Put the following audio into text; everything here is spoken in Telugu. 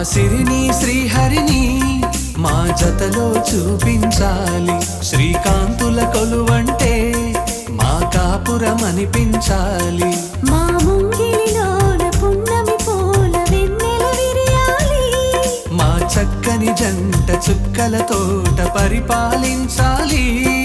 సిరిని శ్రీహరిని మా జతలో చూపించాలి. శ్రీకాంతుల కొలువంటే మా కాపురం అనిపించాలి. మా ముంగిలిలోన పున్నమి పూల వెన్నెల విరియాలి. మా చక్కని జంట చుక్కల తోట పరిపాలించాలి.